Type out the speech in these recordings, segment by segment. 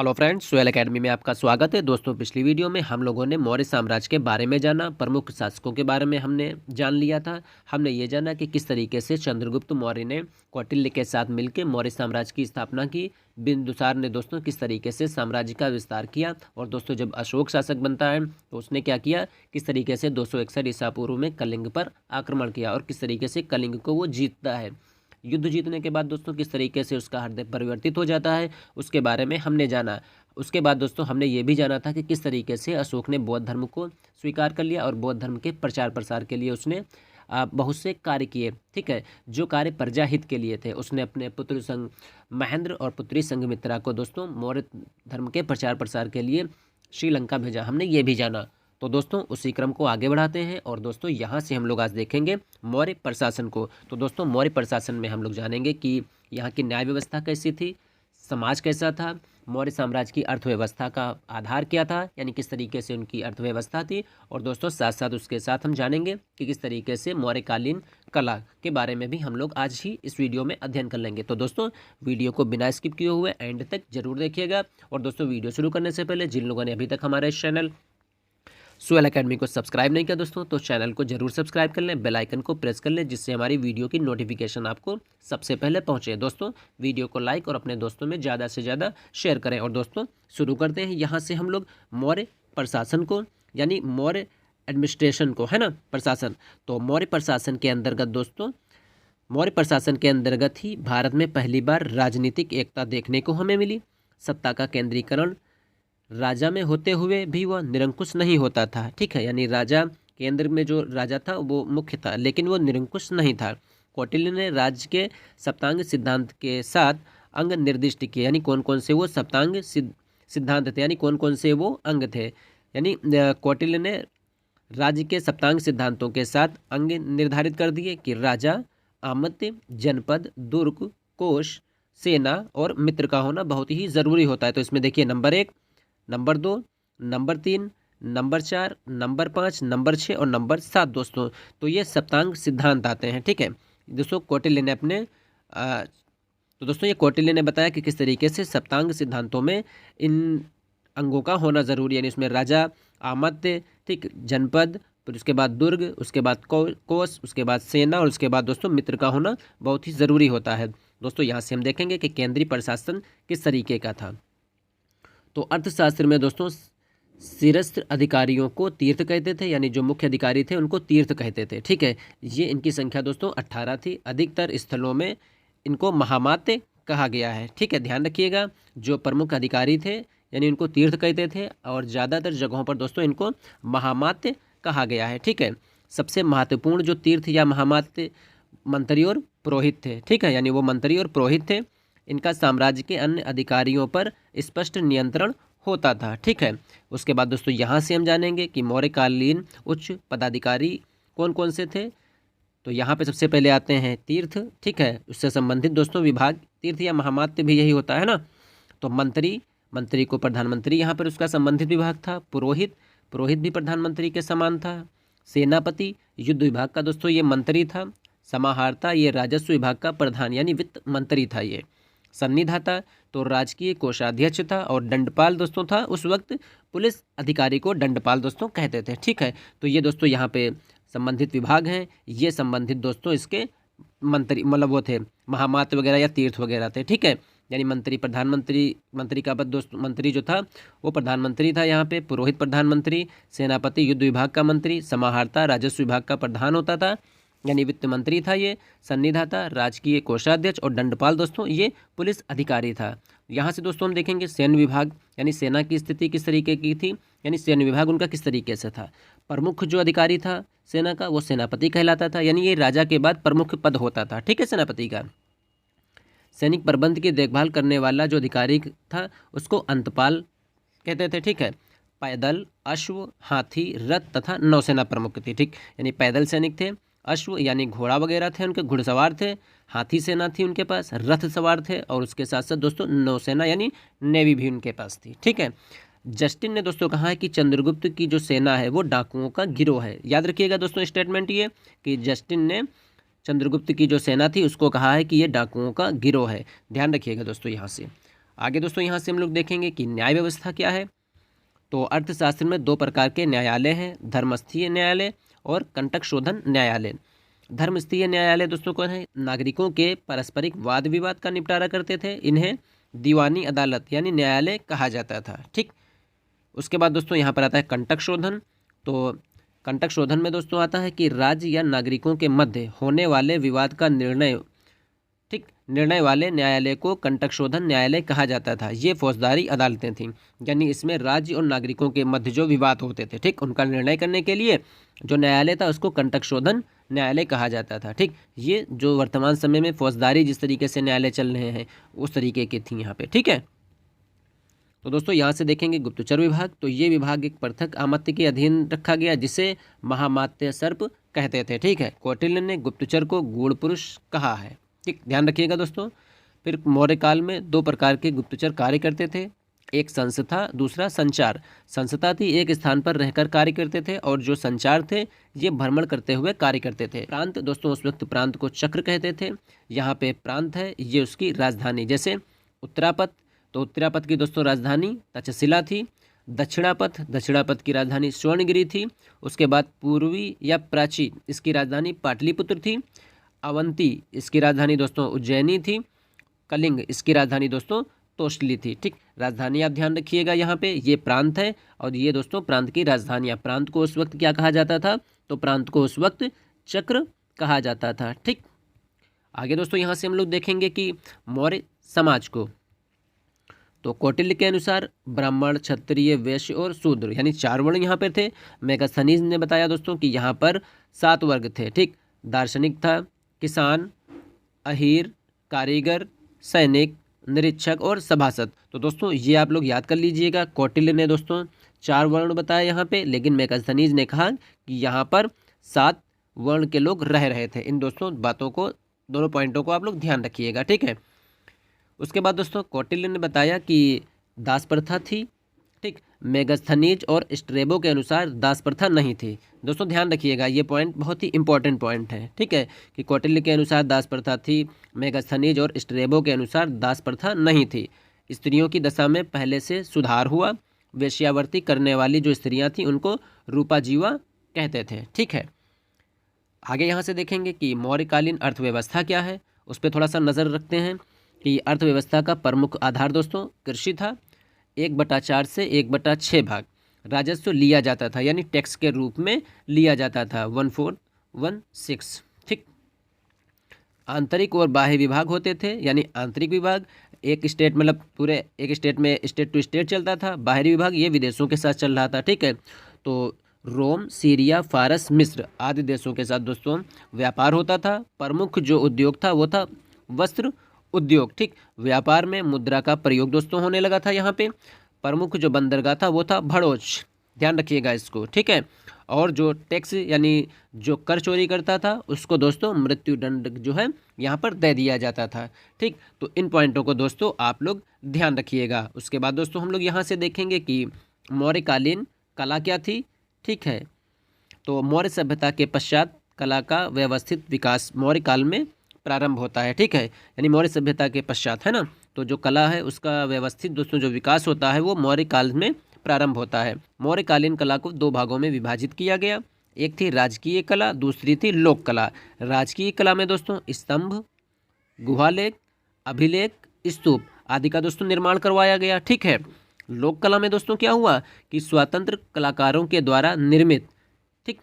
Hello friends, soil academy में आपका स्वागत है। दोस्तों, पिछली वीडियो में हम लोगों ने मौर्य साम्राज्य के बारे में जाना, प्रमुख शासकों के बारे में हमने जान लिया था। हमने ये जाना कि किस तरीके से चंद्रगुप्त मौर्य ने कौटिल्य के साथ मिलकर मौर्य साम्राज्य की स्थापना की। बिंदुसार ने दोस्तों किस तरीके से साम्राज्य का विस्तार किया। और दोस्तों, जब अशोक शासक बनता है तो उसने क्या किया, किस तरीके से 261 ईसा पूर्व में कलिंग पर आक्रमण किया और किस तरीके से कलिंग को वो जीतता है। युद्ध जीतने के बाद दोस्तों किस तरीके से उसका हृदय परिवर्तित हो जाता है, उसके बारे में हमने जाना। उसके बाद दोस्तों हमने ये भी जाना था कि किस तरीके से अशोक ने बौद्ध धर्म को स्वीकार कर लिया और बौद्ध धर्म के प्रचार प्रसार के लिए उसने बहुत से कार्य किए। ठीक है, जो कार्य प्रजा हित के लिए थे। उसने अपने पुत्र संग महेंद्र और पुत्री संघमित्रा को दोस्तों मौर्य धर्म के प्रचार प्रसार के लिए श्रीलंका भेजा। हमने ये भी जाना। तो दोस्तों उसी क्रम को आगे बढ़ाते हैं और दोस्तों यहाँ से हम लोग आज देखेंगे मौर्य प्रशासन को। तो दोस्तों मौर्य प्रशासन में हम लोग जानेंगे कि यहाँ की न्याय व्यवस्था कैसी थी, समाज कैसा था, मौर्य साम्राज्य की अर्थव्यवस्था का आधार क्या था, यानी किस तरीके से उनकी अर्थव्यवस्था थी। और दोस्तों साथ साथ उसके साथ हम जानेंगे कि किस तरीके से मौर्यकालीन कला के बारे में भी हम लोग आज ही इस वीडियो में अध्ययन कर लेंगे। तो दोस्तों वीडियो को बिना स्किप किए हुए एंड तक जरूर देखिएगा। और दोस्तों वीडियो शुरू करने से पहले जिन लोगों ने अभी तक हमारे इस चैनल सोयल एकेडमी को सब्सक्राइब नहीं किया दोस्तों, तो चैनल को जरूर सब्सक्राइब कर लें, बेल आइकन को प्रेस कर लें, जिससे हमारी वीडियो की नोटिफिकेशन आपको सबसे पहले पहुंचे। दोस्तों वीडियो को लाइक और अपने दोस्तों में ज़्यादा से ज़्यादा शेयर करें। और दोस्तों शुरू करते हैं यहाँ से हम लोग मौर्य प्रशासन को, यानी मौर्य एडमिनिस्ट्रेशन को, है ना, प्रशासन। तो मौर्य प्रशासन के अंतर्गत दोस्तों, मौर्य प्रशासन के अंतर्गत ही भारत में पहली बार राजनीतिक एकता देखने को हमें मिली। सत्ता का केंद्रीकरण राजा में होते हुए भी वह निरंकुश नहीं होता था। ठीक है, यानी राजा केंद्र में जो राजा था वो मुख्य था, लेकिन वो निरंकुश नहीं था। कौटिल्य ने राज्य के सप्तांग सिद्धांत के साथ अंग निर्दिष्ट किए, यानी कौन कौन से वो सप्तांग सिद्धांत थे, यानी कौन कौन से वो अंग थे। यानी कौटिल्य ने राज्य के सप्तांग सिद्धांतों के साथ अंग निर्धारित कर दिए कि राजा, आमत्य, जनपद, दुर्ग, कोष, सेना और मित्र का होना बहुत ही ज़रूरी होता है। तो इसमें देखिए number 1, number 2, number 3, number 4, number 5, number 6 और नंबर 7 दोस्तों। तो ये सप्तांग सिद्धांत आते हैं। ठीक है दोस्तों, कौटिल्य ने अपने तो दोस्तों ये कौटिल्य ने बताया कि किस तरीके से सप्तांग सिद्धांतों में इन अंगों का होना ज़रूरी है। यानी इसमें राजा, आमत्य, ठीक, जनपद, फिर उसके बाद दुर्ग, उसके बाद कोष, उसके बाद सेना और उसके बाद दोस्तों मित्र का होना बहुत ही ज़रूरी होता है। दोस्तों यहाँ से हम देखेंगे कि केंद्रीय प्रशासन किस तरीके का था। तो अर्थशास्त्र में दोस्तों शीर्षस्थ अधिकारियों को तीर्थ कहते थे, यानी जो मुख्य अधिकारी थे उनको तीर्थ कहते थे। ठीक है, ये इनकी संख्या दोस्तों 18 थी। अधिकतर स्थलों में इनको महामात्य कहा गया है। ठीक है, ध्यान रखिएगा, जो प्रमुख अधिकारी थे यानी इनको तीर्थ कहते थे और ज़्यादातर जगहों पर दोस्तों इनको महामात्य कहा गया है। ठीक है, सबसे महत्वपूर्ण जो तीर्थ या महामात्य मंत्री और पुरोहित थे। ठीक है, यानी वो मंत्री और पुरोहित थे। इनका साम्राज्य के अन्य अधिकारियों पर स्पष्ट नियंत्रण होता था। ठीक है, उसके बाद दोस्तों यहाँ से हम जानेंगे कि मौर्यकालीन उच्च पदाधिकारी कौन कौन से थे। तो यहाँ पे सबसे पहले आते हैं तीर्थ। ठीक है, उससे संबंधित दोस्तों विभाग, तीर्थ या महामात्य भी यही होता है ना। तो मंत्री, मंत्री को प्रधानमंत्री यहाँ पर उसका संबंधित विभाग था। पुरोहित, पुरोहित भी प्रधानमंत्री के समान था। सेनापति युद्ध विभाग का दोस्तों ये मंत्री था। समाहर्ता ये राजस्व विभाग का प्रधान यानी वित्त मंत्री था। ये सन्निधाता तो राजकीय कोषाध्यक्ष था। और दंडपाल दोस्तों था, उस वक्त पुलिस अधिकारी को दंडपाल दोस्तों कहते थे। ठीक है, तो ये दोस्तों यहाँ पे संबंधित विभाग हैं। ये संबंधित दोस्तों इसके मंत्री मतलब वो थे महामात्य वगैरह या तीर्थ वगैरह थे। ठीक है, यानी मंत्री, प्रधानमंत्री, मंत्री का पद दोस्तों, मंत्री जो था वो प्रधानमंत्री था यहाँ पे। पुरोहित प्रधानमंत्री, सेनापति युद्ध विभाग का मंत्री, समाहर्ता राजस्व विभाग का प्रधान होता था यानी वित्त मंत्री था ये। सन्निधाता राजकीय कोषाध्यक्ष और दंडपाल दोस्तों ये पुलिस अधिकारी था। यहाँ से दोस्तों हम देखेंगे सैन्य विभाग, यानी सेना की स्थिति किस तरीके की थी, यानी सैन्य विभाग उनका किस तरीके से था। प्रमुख जो अधिकारी था सेना का वो सेनापति कहलाता था, यानी ये राजा के बाद प्रमुख पद होता था। ठीक है, सेनापति का। सैनिक प्रबंध की देखभाल करने वाला जो अधिकारी था उसको अंतपाल कहते थे। ठीक है, पैदल, अश्व, हाथी, रथ तथा नौसेना प्रमुख थी। ठीक, यानी पैदल सैनिक थे, अश्व यानी घोड़ा वगैरह थे, उनके घुड़सवार थे, हाथी सेना थी उनके पास, रथ सवार थे और उसके साथ साथ दोस्तों नौसेना यानी नेवी भी उनके पास थी। ठीक है, जस्टिन ने दोस्तों कहा है कि चंद्रगुप्त की जो सेना है वो डाकुओं का गिरोह है। याद रखिएगा दोस्तों स्टेटमेंट ये कि जस्टिन ने चंद्रगुप्त की जो सेना थी उसको कहा है कि ये डाकुओं का गिरोह है। ध्यान रखिएगा दोस्तों यहाँ से। आगे दोस्तों यहाँ से हम लोग देखेंगे कि न्याय व्यवस्था क्या है। तो अर्थशास्त्र में दो प्रकार के न्यायालय हैं, धर्मस्थीय न्यायालय और कंटक शोधन न्यायालय। धर्मस्थीय न्यायालय दोस्तों कौन है? नागरिकों के पारस्परिक वाद विवाद का निपटारा करते थे, इन्हें दीवानी अदालत यानी न्यायालय कहा जाता था। ठीक, उसके बाद दोस्तों यहाँ पर आता है कंटक शोधन। तो कंटक शोधन में दोस्तों आता है कि राज्य या नागरिकों के मध्य होने वाले विवाद का निर्णय, ठीक, निर्णय वाले न्यायालय को कंटक शोधन न्यायालय कहा जाता था। ये फौजदारी अदालतें थीं, यानी इसमें राज्य और नागरिकों के मध्य जो विवाद होते थे, ठीक, उनका निर्णय करने के लिए जो न्यायालय था उसको कंटक शोधन न्यायालय कहा जाता था। ठीक, ये जो वर्तमान समय में फौजदारी जिस तरीके से न्यायालय चल रहे हैं उस तरीके की थी यहाँ पे। ठीक है, तो दोस्तों यहाँ से देखेंगे गुप्तचर विभाग। तो ये विभाग एक पृथक आमत्य के अधीन रखा गया जिसे महामात्य सर्प कहते थे। ठीक है, कौटिल्य ने गुप्तचर को गूढ़ पुरुष कहा है। ठीक, ध्यान रखिएगा दोस्तों। फिर मौर्य काल में दो प्रकार के गुप्तचर कार्य करते थे, एक संस्था, दूसरा संचार। संस्था थी, एक स्थान पर रहकर कार्य करते थे, और जो संचार थे ये भ्रमण करते हुए कार्य करते थे। प्रांत दोस्तों, उस वक्त प्रांत को चक्र कहते थे। यहाँ पे प्रांत है, ये उसकी राजधानी, जैसे उत्तरापथ, तो उत्तरापथ की दोस्तों राजधानी तक्षशिला थी। दक्षिणापथ की राजधानी स्वर्णगिरी थी। उसके बाद पूर्वी या प्राची, इसकी राजधानी पाटलिपुत्र थी। अवंती, इसकी राजधानी दोस्तों उज्जैनी थी। कलिंग, इसकी राजधानी दोस्तों तोषली थी। ठीक, राजधानी आप ध्यान रखिएगा, यहाँ पे ये प्रांत है और ये दोस्तों प्रांत की राजधानियाँ। प्रांत को उस वक्त क्या कहा जाता था? तो प्रांत को उस वक्त चक्र कहा जाता था। ठीक, आगे दोस्तों यहाँ से हम लोग देखेंगे कि मौर्य समाज को, तो कौटिल्य के अनुसार ब्राह्मण, क्षत्रिय, वैश्य और शूद्र यानी 4 वर्ण यहाँ पर थे। मेगास्थनीज ने बताया दोस्तों कि यहाँ पर 7 वर्ग थे। ठीक, दार्शनिक था, किसान, अहीर, कारीगर, सैनिक, निरीक्षक और सभासद। तो दोस्तों ये आप लोग याद कर लीजिएगा। कौटिल्य ने दोस्तों 4 वर्ण बताया यहाँ पे, लेकिन मेगास्थनीज ने कहा कि यहाँ पर 7 वर्ण के लोग रह रहे थे। इन दोस्तों बातों को, दोनों पॉइंटों को आप लोग ध्यान रखिएगा। ठीक है, उसके बाद दोस्तों कौटिल्य ने बताया कि दास प्रथा थी। ठीक, मेगास्थनीज और स्ट्रेबो के अनुसार दास प्रथा नहीं थी। दोस्तों ध्यान रखिएगा, ये पॉइंट बहुत ही इंपॉर्टेंट पॉइंट है। ठीक है, कि कौटिल्य के अनुसार दास प्रथा थी, मेगास्थनीज और स्ट्रेबो के अनुसार दास प्रथा नहीं थी। स्त्रियों की दशा में पहले से सुधार हुआ। वेश्यावृत्ति करने वाली जो स्त्रियां थीं उनको रूपाजीवा कहते थे। ठीक है, आगे यहाँ से देखेंगे कि मौर्यकालीन अर्थव्यवस्था क्या है, उस पर थोड़ा सा नज़र रखते हैं कि अर्थव्यवस्था का प्रमुख आधार दोस्तों कृषि था। 1/4 से 1/6 भाग राजस्व लिया जाता था, यानी टैक्स के रूप में लिया जाता था, 1/416। ठीक, आंतरिक और बाह्य विभाग होते थे, यानी आंतरिक विभाग एक स्टेट, मतलब पूरे एक स्टेट में स्टेट टू स्टेट चलता था। बाहरी विभाग ये विदेशों के साथ चल रहा था। ठीक है, तो रोम, सीरिया, फारस, मिस्र आदि देशों के साथ दोस्तों व्यापार होता था। प्रमुख जो उद्योग था वो था वस्त्र उद्योग। ठीक, व्यापार में मुद्रा का प्रयोग दोस्तों होने लगा था। यहाँ पे प्रमुख जो बंदरगाह था वो था भड़ोच, ध्यान रखिएगा इसको। ठीक है, और जो टैक्स यानी जो कर चोरी करता था उसको दोस्तों मृत्युदंड जो है यहाँ पर दे दिया जाता था। ठीक, तो इन पॉइंटों को दोस्तों आप लोग ध्यान रखिएगा। उसके बाद दोस्तों हम लोग यहाँ से देखेंगे कि मौर्यकालीन कला क्या थी। ठीक है, तो मौर्य सभ्यता के पश्चात कला का व्यवस्थित विकास मौर्य काल में प्रारंभ होता है। ठीक है, यानी मौर्य सभ्यता के पश्चात, है ना, तो जो कला है उसका व्यवस्थित दोस्तों जो विकास होता है वो मौर्य काल में प्रारंभ होता है। मौर्यकालीन कला को 2 भागों में विभाजित किया गया। एक थी राजकीय कला, दूसरी थी लोक कला। राजकीय कला में दोस्तों स्तंभ, गुहालेख, अभिलेख, स्तूप आदि का दोस्तों निर्माण करवाया गया। ठीक है, लोक कला में दोस्तों क्या हुआ कि स्वतंत्र कलाकारों के द्वारा निर्मित, ठीक,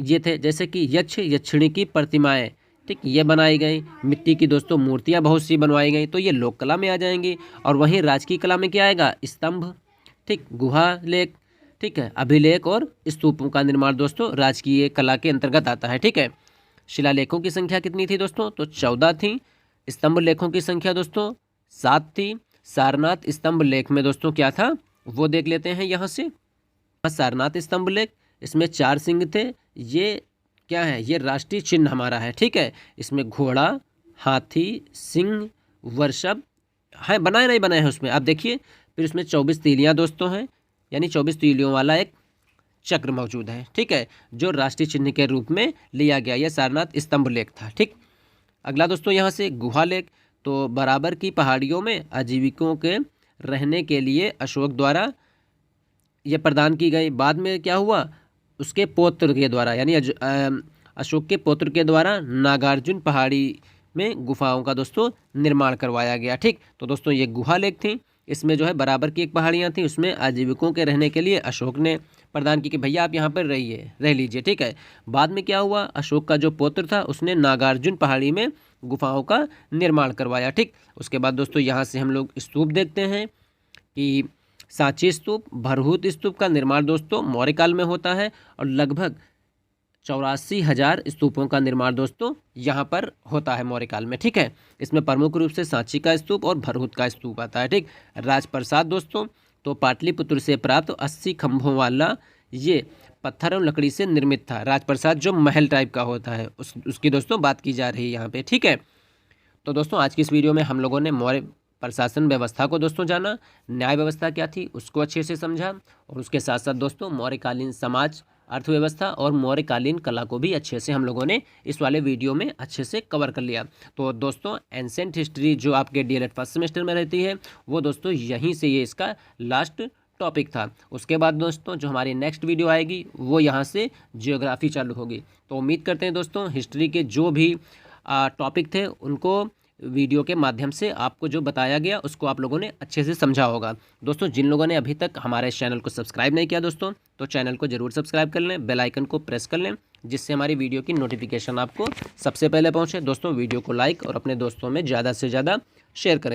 ये थे जैसे कि यक्ष यक्षिणी की प्रतिमाएं, ठीक, ये बनाई गई। मिट्टी की दोस्तों मूर्तियां बहुत सी बनवाई गई, तो ये लोक कला में आ जाएंगी। और वहीं राजकीय कला में क्या आएगा? स्तंभ, ठीक, गुहा लेख, ठीक है, अभिलेख और स्तूपों का निर्माण दोस्तों राजकीय कला के अंतर्गत आता है। ठीक है, शिलालेखों की संख्या कितनी थी दोस्तों? तो 14 थी। स्तंभ लेखों की संख्या दोस्तों 7 थी। सारनाथ स्तंभ लेख में दोस्तों क्या था वो देख लेते हैं यहाँ से। सारनाथ स्तंभ लेख, इसमें 4 सिंह थे। ये क्या है? ये राष्ट्रीय चिन्ह हमारा है। ठीक है, इसमें घोड़ा, हाथी, सिंह, वर्षभ है, बनाए नहीं बनाए हैं उसमें, आप देखिए। फिर इसमें 24 तीलियाँ दोस्तों हैं, यानी 24 तीलियों वाला एक चक्र मौजूद है। ठीक है, जो राष्ट्रीय चिन्ह के रूप में लिया गया, यह सारनाथ स्तंभ लेख था। ठीक, अगला दोस्तों यहाँ से गुहा लेख, तो बराबर की पहाड़ियों में आजीविकों के रहने के लिए अशोक द्वारा ये प्रदान की गई। बाद में क्या हुआ, उसके पौत्र के द्वारा यानी अशोक के पौत्र के द्वारा नागार्जुन पहाड़ी में गुफाओं का दोस्तों निर्माण करवाया गया। ठीक, तो दोस्तों ये गुहा लेक थी, इसमें जो है बराबर की एक पहाड़ियाँ थी, उसमें आजीविकों के रहने के लिए अशोक ने प्रदान की कि भैया आप यहाँ पर रह लीजिए। ठीक है, बाद में क्या हुआ, अशोक का जो पौत्र था उसने नागार्जुन पहाड़ी में गुफाओं का निर्माण करवाया। ठीक, उसके बाद दोस्तों यहाँ से हम लोग स्तूप देखते हैं कि सांची स्तूप, भरहुत स्तूप का निर्माण दोस्तों मौर्य काल में होता है और लगभग 84,000 स्तूपों का निर्माण दोस्तों यहाँ पर होता है मौर्य काल में। ठीक है, इसमें प्रमुख रूप से सांची का स्तूप और भरहुत का स्तूप आता है। ठीक, राजप्रसाद दोस्तों तो पाटलिपुत्र से प्राप्त 80 खंभों वाला ये पत्थर और लकड़ी से निर्मित था। राजप्रसाद जो महल टाइप का होता है उसकी दोस्तों बात की जा रही है यहाँ पे। ठीक है, तो दोस्तों आज की इस वीडियो में हम लोगों ने मौर्य प्रशासन व्यवस्था को दोस्तों जाना, न्याय व्यवस्था क्या थी उसको अच्छे से समझा और उसके साथ साथ दोस्तों मौर्यकालीन समाज, अर्थव्यवस्था और मौर्यकालीन कला को भी अच्छे से हम लोगों ने इस वाले वीडियो में अच्छे से कवर कर लिया। तो दोस्तों एंसेंट हिस्ट्री जो आपके डीएलएड फर्स्ट सेमेस्टर में रहती है वो दोस्तों यहीं से ये इसका लास्ट टॉपिक था। उसके बाद दोस्तों जो हमारी नेक्स्ट वीडियो आएगी वो यहाँ से जियोग्राफी चालू होगी। तो उम्मीद करते हैं दोस्तों हिस्ट्री के जो भी टॉपिक थे उनको वीडियो के माध्यम से आपको जो बताया गया उसको आप लोगों ने अच्छे से समझा होगा। दोस्तों जिन लोगों ने अभी तक हमारे इस चैनल को सब्सक्राइब नहीं किया दोस्तों तो चैनल को जरूर सब्सक्राइब कर लें, बेल आइकन को प्रेस कर लें जिससे हमारी वीडियो की नोटिफिकेशन आपको सबसे पहले पहुंचे। दोस्तों वीडियो को लाइक और अपने दोस्तों में ज़्यादा से ज़्यादा शेयर करें।